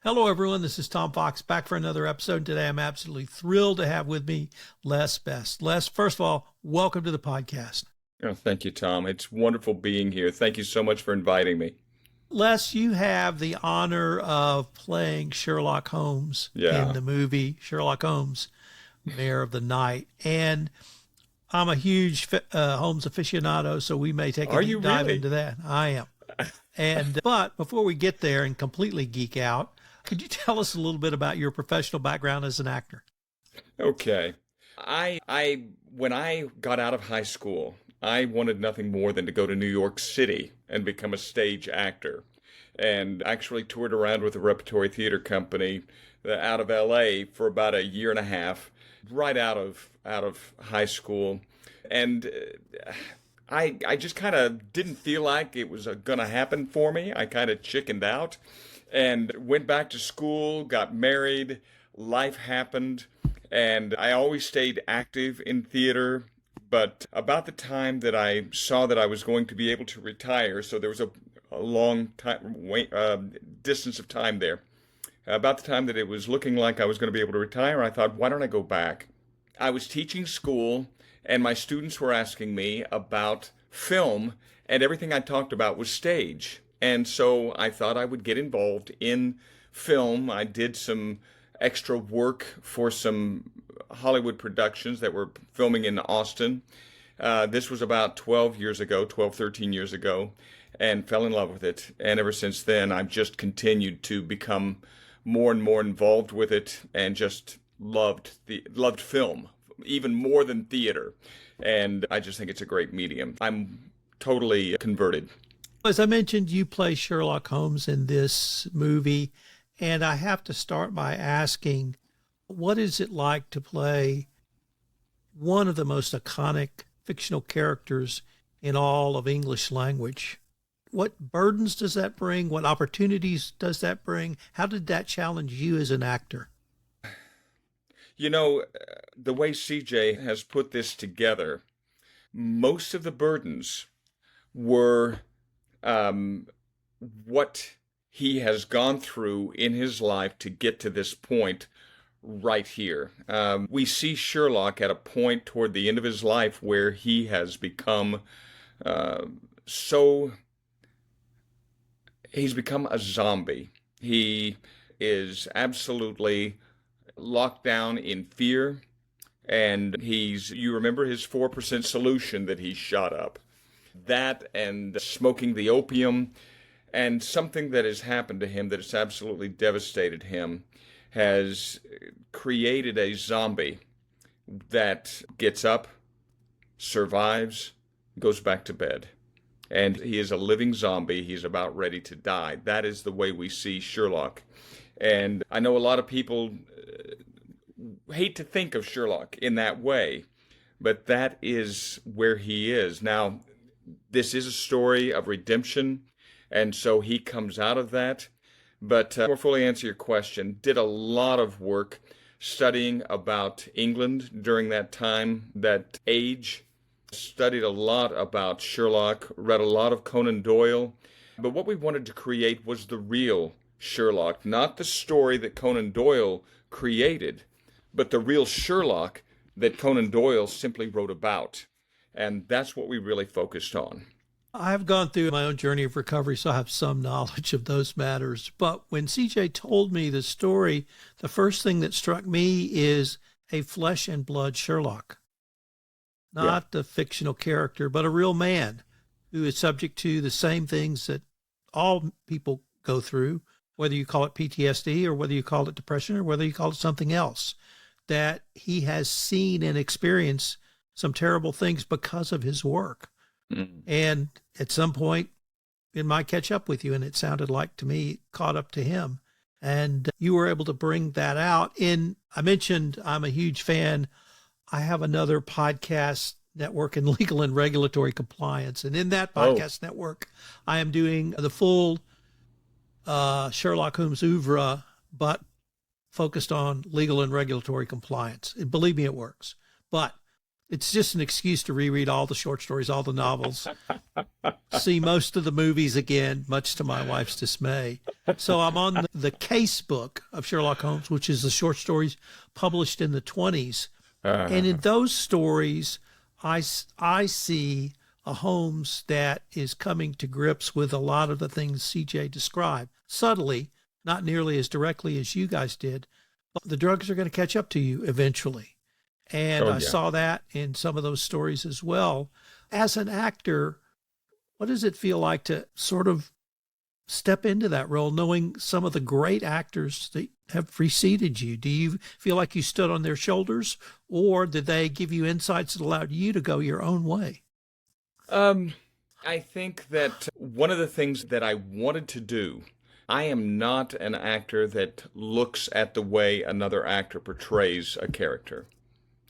Hello, everyone. This is Tom Fox back for another episode. Today, I'm absolutely thrilled to have with me Les Best. Les, first of all, welcome to the podcast. Oh, thank you, Tom. It's wonderful being here. Thank you so much for inviting me. Les, you have the honor of playing Sherlock Holmes in the movie Sherlock Holmes, Mare of the Night. And I'm a huge Holmes aficionado, so we may take a deep dive into that. I am. But before we get there and completely geek out, could you tell us a little bit about your professional background as an actor? Okay. When I got out of high school, I wanted nothing more than to go to New York City and become a stage actor. And actually toured around with a repertory theater company out of LA for about a year and a half, right out of high school. And I just kind of didn't feel like it was going to happen for me. I kind of chickened out and went back to school, got married, life happened, and I always stayed active in theater. But about the time that I saw that I was going to be able to retire, so there was a long time distance of time there. About the time that it was looking like I was going to be able to retire, I thought, why don't I go back? I was teaching school, and my students were asking me about film, and everything I talked about was stage. And so I thought I would get involved in film. I did some extra work for some Hollywood productions that were filming in Austin. This was about 13 years ago, and fell in love with it. And ever since then, I've just continued to become more and more involved with it, and just loved film even more than theater. And I just think it's a great medium. I'm totally converted. As I mentioned, you play Sherlock Holmes in this movie, and I have to start by asking, what is it like to play one of the most iconic fictional characters in all of English language? What burdens does that bring? What opportunities does that bring? How did that challenge you as an actor? You know, the way CJ has put this together, most of the burdens were what he has gone through in his life to get to this point right here. We see Sherlock at a point toward the end of his life where he has become he's become a zombie. He is absolutely locked down in fear, and you remember his 4% solution that he shot up. That and smoking the opium, and something that has happened to him that has absolutely devastated him has created a zombie that gets up, survives, goes back to bed. And he is a living zombie. He's about ready to die. That is the way we see Sherlock. And I know a lot of people hate to think of Sherlock in that way, but that is where he is. Now, this is a story of redemption, and so he comes out of that. But to more fully answer your question, did a lot of work studying about England during that time, that age. Studied a lot about Sherlock, read a lot of Conan Doyle. But what we wanted to create was the real Sherlock, not the story that Conan Doyle created, but the real Sherlock that Conan Doyle simply wrote about. And that's what we really focused on. I've gone through my own journey of recovery, so I have some knowledge of those matters. But when CJ told me the story, the first thing that struck me is a flesh and blood Sherlock. Not the fictional character, but a real man who is subject to the same things that all people go through, whether you call it PTSD or whether you call it depression or whether you call it something else, that he has seen and experienced some terrible things because of his work. Mm-hmm. And at some point it might catch up with you, and it sounded like to me it caught up to him. And you were able to bring that out. I mentioned I'm a huge fan. I have another podcast network in legal and regulatory compliance. And in that podcast network, I am doing the full Sherlock Holmes oeuvre, but focused on legal and regulatory compliance. And believe me, it works. But It's just an excuse to reread all the short stories, all the novels, see most of the movies again, much to my wife's dismay. So I'm on the case book of Sherlock Holmes, which is the short stories published in the 20s. And in those stories, I see a Holmes that is coming to grips with a lot of the things CJ described, subtly, not nearly as directly as you guys did, but the drugs are going to catch up to you eventually. And I saw that in some of those stories as well. As an actor, what does it feel like to sort of step into that role, knowing some of the great actors that have preceded you? Do you feel like you stood on their shoulders, or did they give you insights that allowed you to go your own way? I think that one of the things that I wanted to do, I am not an actor that looks at the way another actor portrays a character.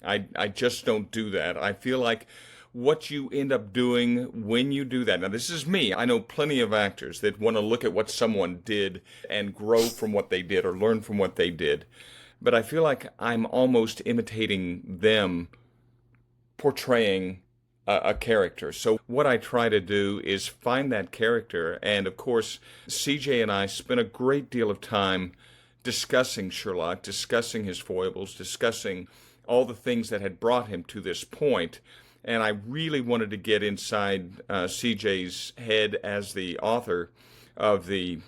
I just don't do that. I feel like what you end up doing when you do that. Now, this is me. I know plenty of actors that want to look at what someone did and grow from what they did or learn from what they did. But I feel like I'm almost imitating them portraying a character. So what I try to do is find that character. And of course, CJ and I spent a great deal of time discussing Sherlock, discussing his foibles, discussing all the things that had brought him to this point. And I really wanted to get inside CJ's head as the author of the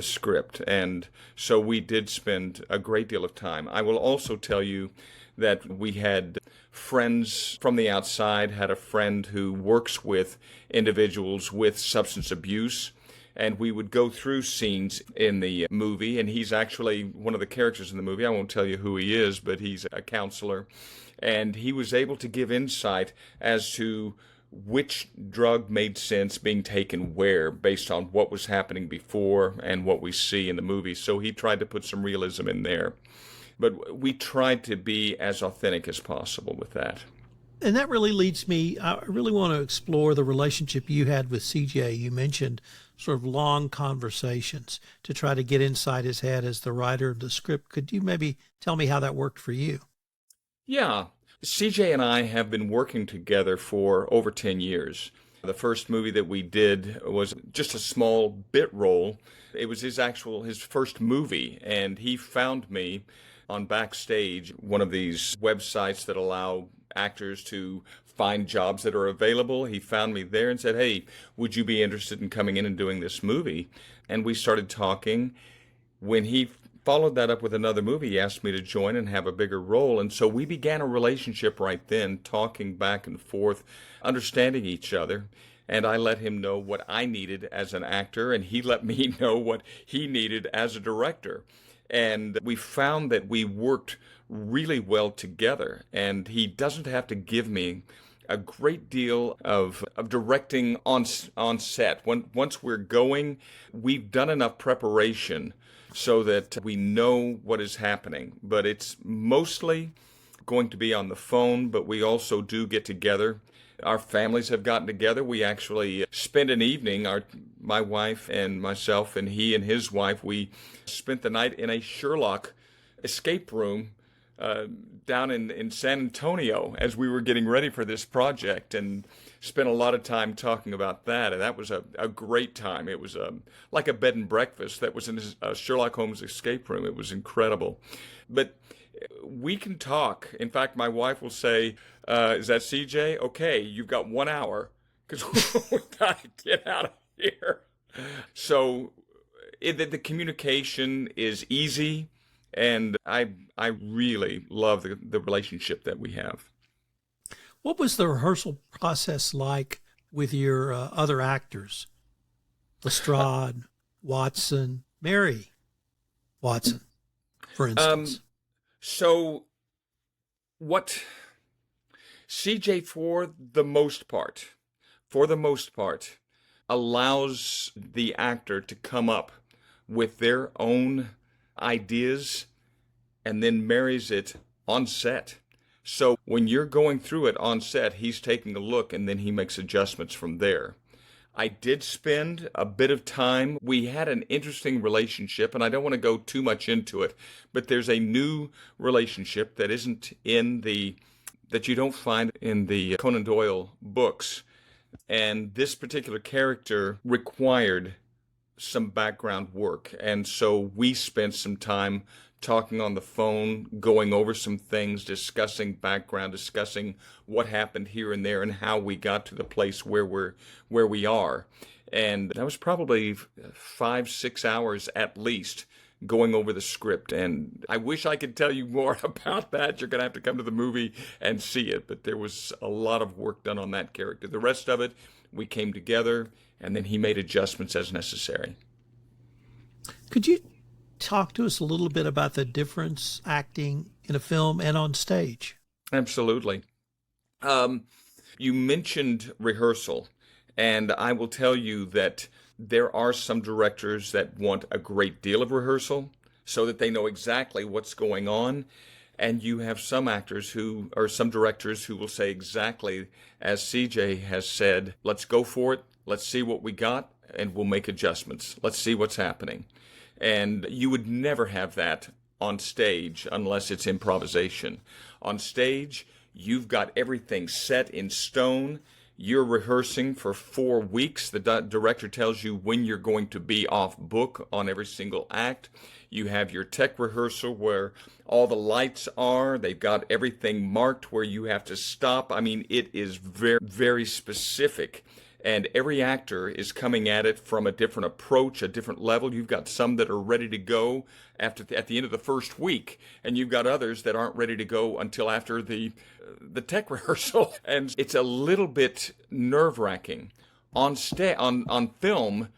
script, and so we did spend a great deal of time. I will also tell you that we had friends from the outside. Had a friend who works with individuals with substance abuse, and we would go through scenes in the movie, and he's actually one of the characters in the movie. I won't tell you who he is, but he's a counselor, and he was able to give insight as to which drug made sense being taken where based on what was happening before and what we see in the movie. So he tried to put some realism in there. But we tried to be as authentic as possible with that. And that really leads me, I really want to explore the relationship you had with CJ. You mentioned sort of long conversations to try to get inside his head as the writer of the script. Could you maybe tell me how that worked for you? Yeah. CJ and I have been working together for over 10 years. The first movie that we did was just a small bit role. It was his first movie, and he found me on Backstage, one of these websites that allow actors to find jobs that are available. He found me there and said, "Hey, would you be interested in coming in and doing this movie?" And we started talking. When he followed that up with another movie, he asked me to join and have a bigger role. And so we began a relationship right then, talking back and forth, understanding each other. And I let him know what I needed as an actor, and he let me know what he needed as a director. And we found that we worked really well together. And he doesn't have to give me a great deal of directing on set. Once we're going, we've done enough preparation so that we know what is happening. But it's mostly going to be on the phone, but we also do get together. Our families have gotten together. We actually spent an evening, my wife and myself and he and his wife, we spent the night in a Sherlock escape room down in San Antonio as we were getting ready for this project, and spent a lot of time talking about that. And that was a great time. It was like a bed and breakfast that was in a Sherlock Holmes escape room. It was incredible. But we can talk. In fact, my wife will say, is that CJ? Okay, you've got 1 hour because we got to get out of here. So the communication is easy, and I really love the relationship that we have. What was the rehearsal process like with your other actors? Lestrade, Watson, Mary Watson, for instance. So what CJ, for the most part, allows the actor to come up with their own ideas and then marries it on set. So when you're going through it on set, he's taking a look and then he makes adjustments from there. I did spend a bit of time. We had an interesting relationship, and I don't want to go too much into it, but there's a new relationship that isn't in the that you don't find in the Conan Doyle books. And this particular character required some background work. And so we spent some time talking on the phone, going over some things, discussing background, discussing what happened here and there and how we got to the place where we are. And that was probably 5-6 hours at least going over the script. And I wish I could tell you more about that. You're going to have to come to the movie and see it. But there was a lot of work done on that character. The rest of it, we came together, and then he made adjustments as necessary. Could you talk to us a little bit about the difference acting in a film and on stage? Absolutely. You mentioned rehearsal, and I will tell you that there are some directors that want a great deal of rehearsal so that they know exactly what's going on. And you have some actors or some directors who will say exactly as CJ has said, let's go for it, let's see what we got, and we'll make adjustments. Let's see what's happening. And you would never have that on stage unless it's improvisation. On stage, you've got everything set in stone. You're rehearsing for 4 weeks. The director tells you when you're going to be off book on every single act. You have your tech rehearsal where all the lights are. They've got everything marked where you have to stop. I mean, it is very, very specific. And every actor is coming at it from a different approach, a different level. You've got some that are ready to go at the end of the first week, and you've got others that aren't ready to go until after the tech rehearsal. And it's a little bit nerve-wracking. On film,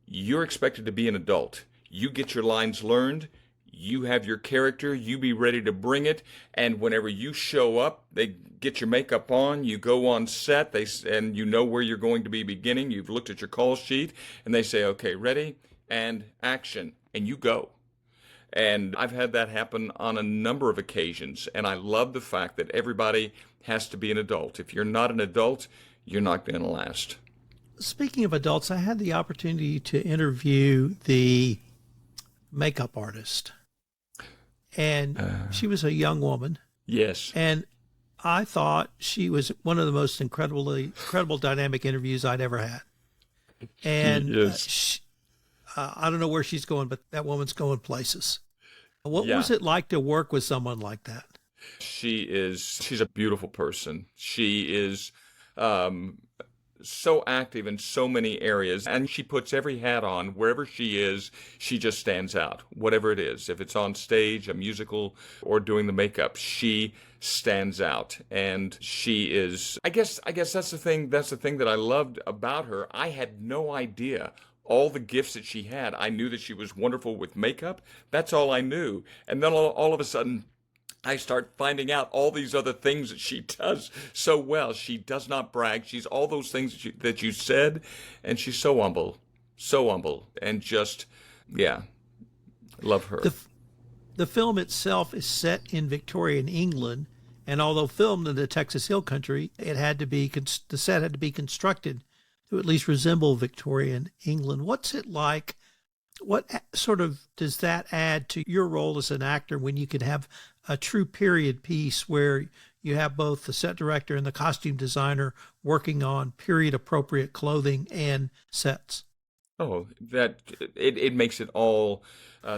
you're expected to be an adult. You get your lines learned. You have your character, you be ready to bring it, and whenever you show up, they get your makeup on, you go on set, and you know where you're going to be beginning, you've looked at your call sheet, and they say, okay, ready, and action, and you go. And I've had that happen on a number of occasions, and I love the fact that everybody has to be an adult. If you're not an adult, you're not going to last. Speaking of adults, I had the opportunity to interview the makeup artist. And she was a young woman. Yes. And I thought she was one of the most incredible dynamic interviews I'd ever had. And yes. I don't know where she's going, but that woman's going places. What was it like to work with someone like that? She's a beautiful person. She is so active in so many areas, and she puts every hat on. Wherever she is, she just stands out, whatever it is. If it's on stage, a musical, or doing the makeup, she stands out. And she is, I guess that's the thing that I loved about her. I had no idea all the gifts that she had. I knew that she was wonderful with makeup. That's all I knew. And then all of a sudden, I start finding out all these other things that she does so well. She does not brag. She's all those things that you said, and she's so humble, and just, love her. The film itself is set in Victorian England, and although filmed in the Texas Hill Country, the set had to be constructed to at least resemble Victorian England. What's it like? What sort of does that add to your role as an actor when you can have a true period piece where you have both the set director and the costume designer working on period appropriate clothing and sets? Oh, that it makes it all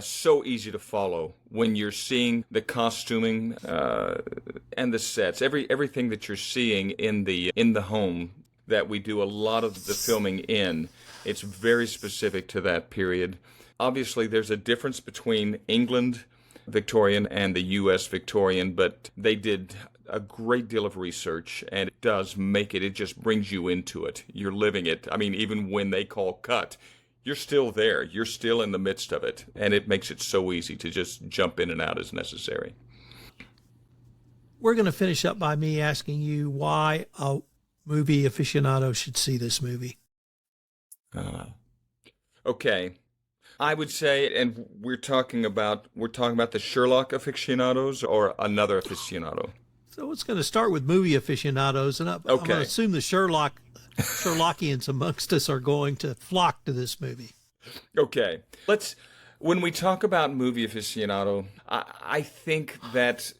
so easy to follow when you're seeing the costuming and the sets, everything that you're seeing in the home that we do a lot of the filming in. It's very specific to that period. Obviously, there's a difference between England Victorian and the U.S. Victorian, but they did a great deal of research, and it does make it just brings you into it. You're living it. I mean, even when they call cut, you're still there. You're still in the midst of it, and it makes it so easy to just jump in and out as necessary. We're going to finish up by me asking you why a movie aficionado should see this movie. Okay. I would say, and we're talking about the Sherlock aficionados or another aficionado. So it's going to start with movie aficionados, and I'm going to assume the Sherlockians amongst us are going to flock to this movie. Okay. When we talk about movie aficionado, I think that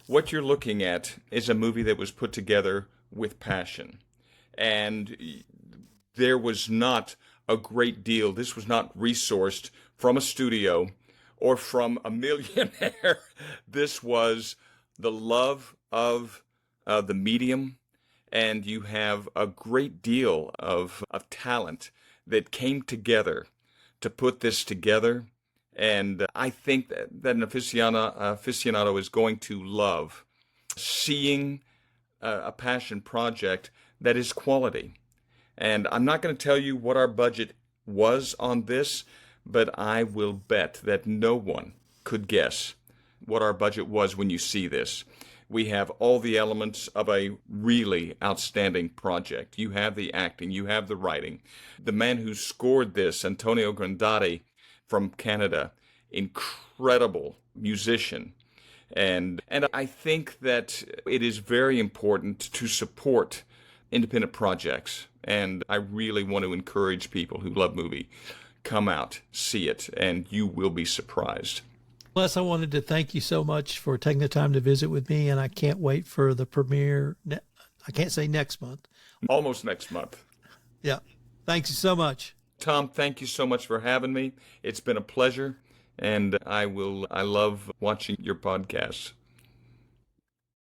what you're looking at is a movie that was put together with passion. And there was not a great deal. This was not resourced from a studio or from a millionaire. This was the love of the medium, and you have a great deal of talent that came together to put this together. And I think that an aficionado is going to love seeing a passion project that is quality. And I'm not going to tell you what our budget was on this, but I will bet that no one could guess what our budget was when you see this. We have all the elements of a really outstanding project. You have the acting, you have the writing. The man who scored this, Antonio Grandotti from Canada, incredible musician. And I think that it is very important to support independent projects. And I really want to encourage people who love movie, come out, see it, and you will be surprised. Les, I wanted to thank you so much for taking the time to visit with me, and I can't wait for the premiere. I can't say next month. Almost next month. Yeah. Thanks so much. Tom, thank you so much for having me. It's been a pleasure, and I love watching your podcasts.